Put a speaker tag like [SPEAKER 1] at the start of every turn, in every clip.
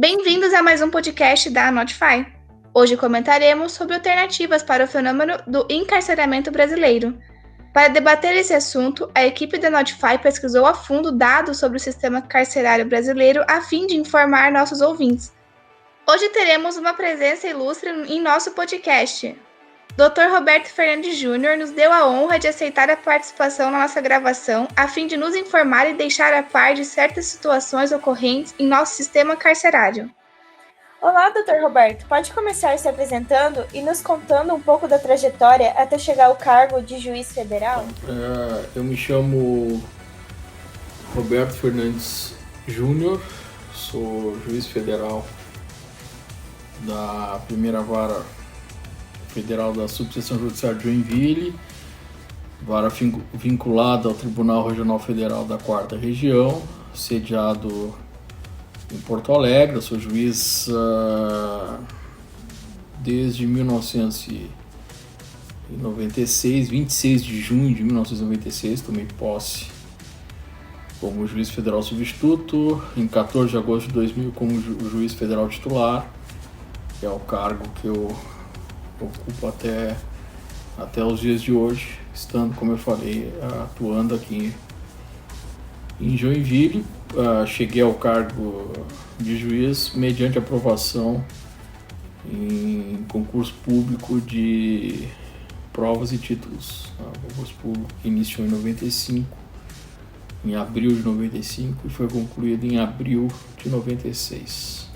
[SPEAKER 1] Bem-vindos a mais um podcast da Notify. Hoje comentaremos sobre alternativas para o fenômeno do encarceramento brasileiro. Para debater esse assunto, a equipe da Notify pesquisou a fundo dados sobre o sistema carcerário brasileiro a fim de informar nossos ouvintes. Hoje teremos uma presença ilustre em nosso podcast. Dr. Roberto Fernandes Júnior nos deu a honra de aceitar a participação na nossa gravação a fim de nos informar e deixar a par de certas situações ocorrentes em nosso sistema carcerário.
[SPEAKER 2] Olá, Dr. Roberto. Pode começar se apresentando e nos contando um pouco da trajetória até chegar ao cargo de juiz federal?
[SPEAKER 3] Eu me chamo Roberto Fernandes Júnior, sou juiz federal da primeira vara federal da Subseção Judiciária de Joinville, vara vinculada ao Tribunal Regional Federal da 4ª Região, sediado em Porto Alegre. Eu sou juiz desde 1996, 26 de junho de 1996, tomei posse como juiz federal substituto, em 14 de agosto de 2000 como juiz federal titular, que é o cargo que eu ocupo até os dias de hoje, estando, como eu falei, atuando aqui em Joinville. Cheguei ao cargo de juiz mediante aprovação em concurso público de provas e títulos. O concurso público iniciou em 95, em abril de 95, e foi concluído em abril de 96.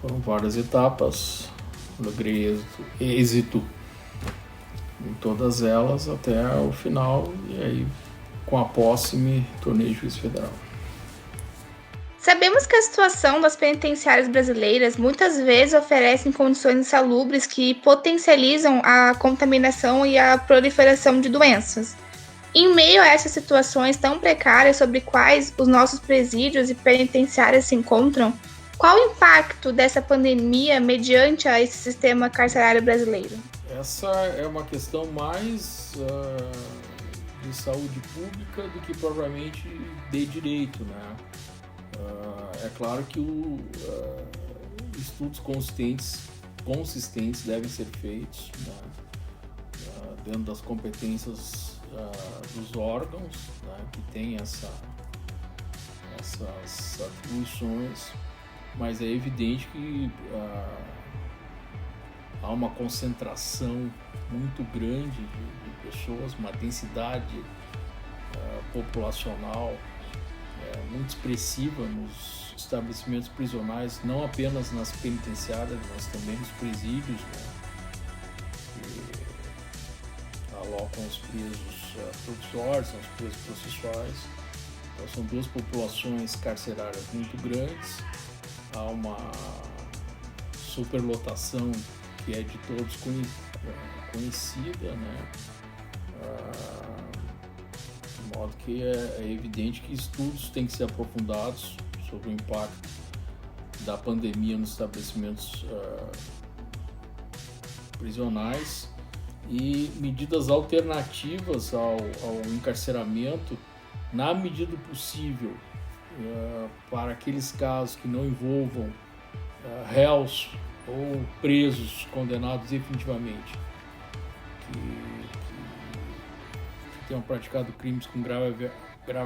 [SPEAKER 3] Foram várias etapas, logrei êxito em todas elas até o final, e aí com a posse me tornei juiz federal.
[SPEAKER 1] Sabemos que a situação das penitenciárias brasileiras muitas vezes oferecem condições insalubres que potencializam a contaminação e a proliferação de doenças. Em meio a essas situações tão precárias sobre quais os nossos presídios e penitenciárias se encontram, qual o impacto dessa pandemia mediante a esse sistema carcerário brasileiro?
[SPEAKER 3] Essa é uma questão mais de saúde pública do que propriamente de direito, né? É claro que estudos consistentes devem ser feitos, né? Dentro das competências dos órgãos, né? Que têm essas atribuições, mas é evidente que há uma concentração muito grande de pessoas, uma densidade populacional muito expressiva nos estabelecimentos prisionais, não apenas nas penitenciárias, mas também nos presídios, né? Que alocam os presos provisórios, são os presos processuais. Então, são duas populações carcerárias muito grandes. Há uma superlotação que é de todos conhecida, né? De modo que é evidente que estudos têm que ser aprofundados sobre o impacto da pandemia nos estabelecimentos prisionais e medidas alternativas ao encarceramento, na medida do possível, para aqueles casos que não envolvam réus ou presos condenados definitivamente, que tenham praticado crimes com grave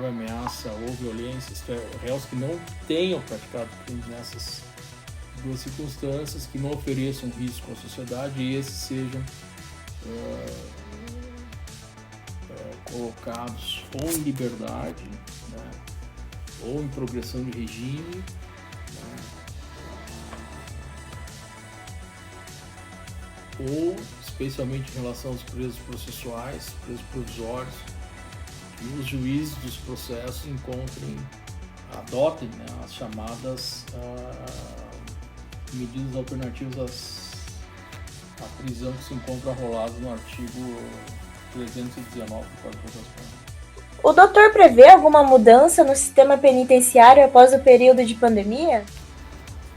[SPEAKER 3] ameaça ou violência, réus que não tenham praticado crimes nessas duas circunstâncias, que não ofereçam risco à sociedade, e esses sejam colocados ou em liberdade, né, ou em progressão de regime, né, ou especialmente em relação aos presos processuais, presos provisórios, que os juízes dos processos adotem, né, as chamadas medidas alternativas à prisão que se encontram arroladas no artigo 319 do Código de Processo Penal.
[SPEAKER 2] O doutor prevê alguma mudança no sistema penitenciário após o período de pandemia?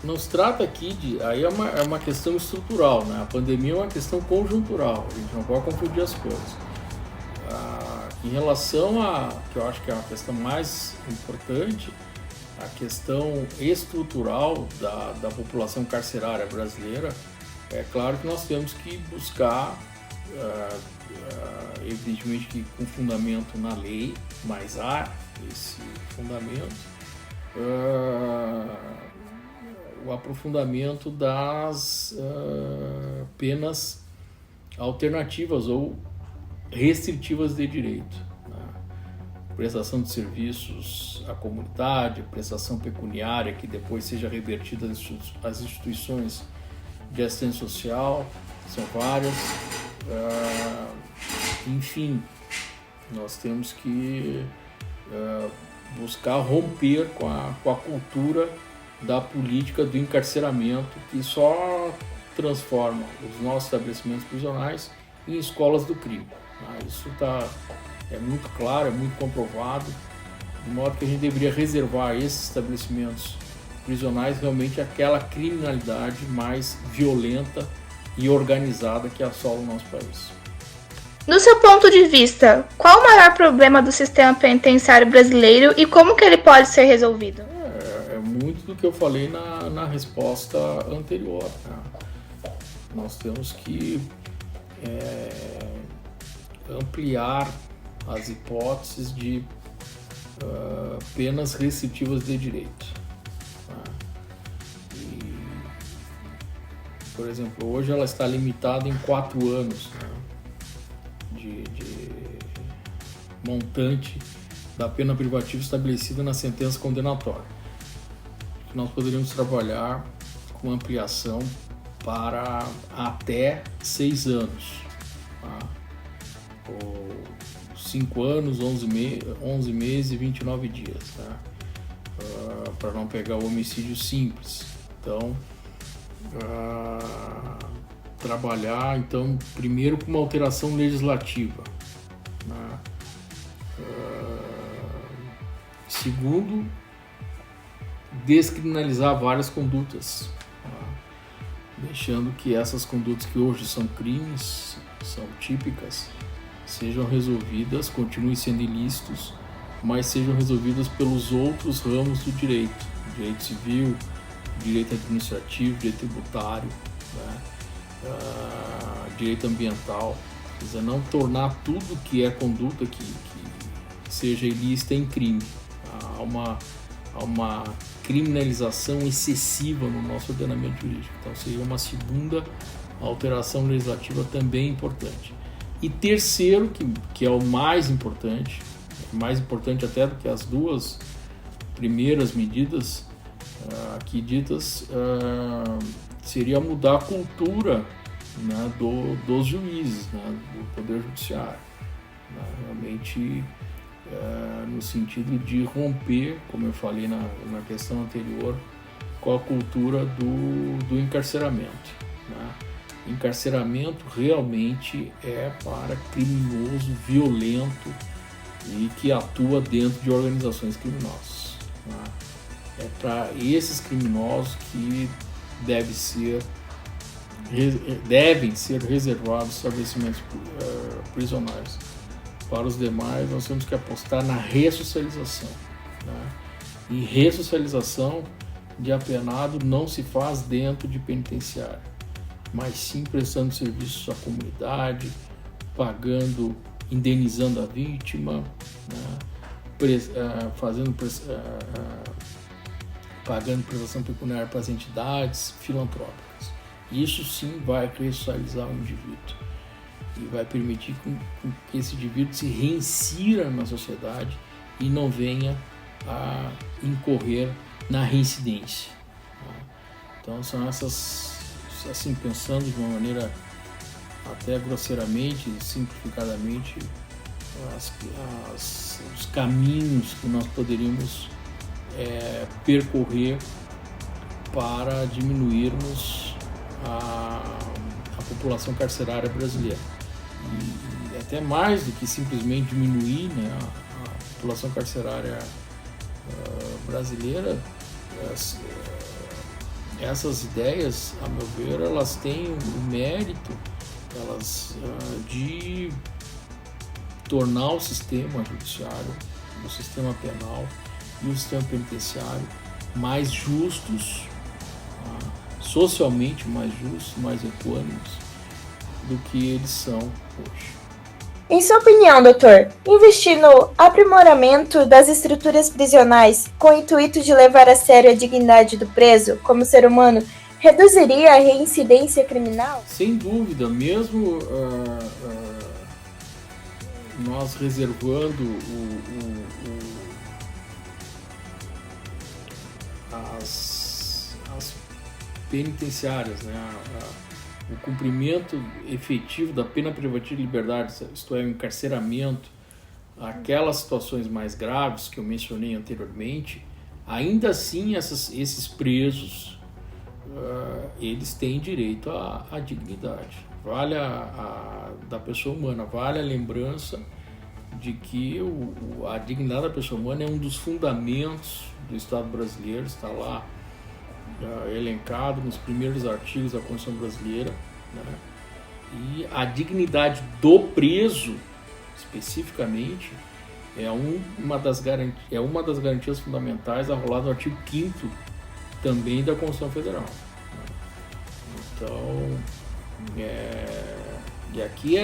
[SPEAKER 3] Não se trata aqui aí é uma questão estrutural, né? A pandemia é uma questão conjuntural, a gente não pode confundir as coisas. Em relação que eu acho que é a questão mais importante, a questão estrutural da população carcerária brasileira, é claro que nós temos que buscar, evidentemente que com fundamento na lei, mas há esse fundamento, o aprofundamento das penas alternativas ou restritivas de direito, né? Prestação de serviços à comunidade, prestação pecuniária que depois seja revertida às instituições de assistência social, são várias. Enfim, nós temos que buscar romper com a cultura da política do encarceramento que só transforma os nossos estabelecimentos prisionais em escolas do crime. Isso é muito claro, é muito comprovado, de modo que a gente deveria reservar a esses estabelecimentos prisionais realmente aquela criminalidade mais violenta e organizada que assola o nosso país.
[SPEAKER 1] No seu ponto de vista, qual o maior problema do sistema penitenciário brasileiro e como que ele pode ser resolvido?
[SPEAKER 3] É muito do que eu falei na resposta anterior, né? Nós temos que ampliar as hipóteses de penas restritivas de direito. E, por exemplo, hoje ela está limitada em 4 anos, né, de montante da pena privativa estabelecida na sentença condenatória. Nós poderíamos trabalhar com ampliação para até 6 anos, tá? Ou 5 anos, 11 meses e 29 dias, tá? Para não pegar o homicídio simples. Então, trabalhar então primeiro com uma alteração legislativa, né? Segundo, descriminalizar várias condutas, deixando que essas condutas que hoje são crimes, são típicas, sejam resolvidas, continuem sendo ilícitos, mas sejam resolvidas pelos outros ramos do direito, direito civil, direito administrativo, direito tributário, né? Direito ambiental, quer dizer, não tornar tudo que é conduta que seja ilícita em crime. Há uma criminalização excessiva no nosso ordenamento jurídico, então seria uma segunda alteração legislativa também importante. E terceiro, que é o mais importante até do que as duas primeiras medidas aqui ditas, seria mudar a cultura, né, dos juízes, né, do Poder Judiciário, né, realmente no sentido de romper, como eu falei na questão anterior, com a cultura do encarceramento, né? Encarceramento realmente é para criminoso, violento e que atua dentro de organizações criminosas, né? É para esses criminosos que devem ser reservados estabelecimentos prisionais. Para os demais, nós temos que apostar na ressocialização, né? E ressocialização de apenado não se faz dentro de penitenciário, mas sim prestando serviços à comunidade, indenizando a vítima, né? Pagando prestação pecuniária para as entidades filantrópicas. Isso sim vai ressocializar o indivíduo e vai permitir que esse indivíduo se reinsira na sociedade e não venha a incorrer na reincidência. Então são essas, assim, pensando de uma maneira até grosseiramente, simplificadamente, os caminhos que nós poderíamos percorrer para diminuirmos a população carcerária brasileira. E até mais do que simplesmente diminuir, né, a população carcerária brasileira, essas ideias, a meu ver, elas têm o mérito de tornar o sistema judiciário, o sistema penal, e um sistema penitenciário mais justos, socialmente mais justos, mais equânimes do que eles são hoje.
[SPEAKER 2] Em sua opinião, doutor, investir no aprimoramento das estruturas prisionais com o intuito de levar a sério a dignidade do preso como ser humano reduziria a reincidência criminal?
[SPEAKER 3] Sem dúvida, mesmo nós reservando as penitenciárias, né? O cumprimento efetivo da pena privativa de liberdade, isto é, o encarceramento, aquelas situações mais graves que eu mencionei anteriormente, ainda assim esses presos, eles têm direito à dignidade. Vale da pessoa humana, vale a lembrança de que a dignidade da pessoa humana é um dos fundamentos do Estado brasileiro, está lá elencado nos primeiros artigos da Constituição brasileira, né? E a dignidade do preso, especificamente, é uma das garantias fundamentais arrolada no artigo 5º também da Constituição Federal, né? Então, e aqui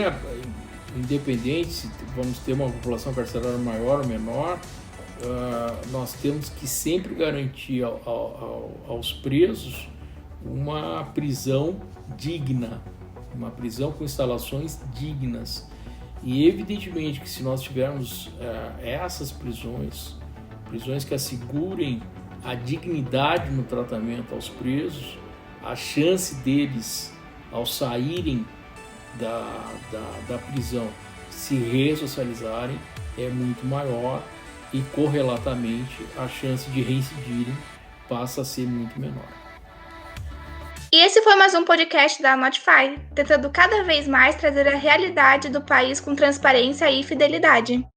[SPEAKER 3] independente se vamos ter uma população carcerária maior ou menor, nós temos que sempre garantir aos presos uma prisão digna, uma prisão com instalações dignas. E evidentemente que se nós tivermos essas prisões que assegurem a dignidade no tratamento aos presos, a chance deles, ao saírem da prisão, se ressocializarem é muito maior, e correlatamente a chance de reincidirem passa a ser muito menor.
[SPEAKER 1] E esse foi mais um podcast da Notify, tentando cada vez mais trazer a realidade do país com transparência e fidelidade.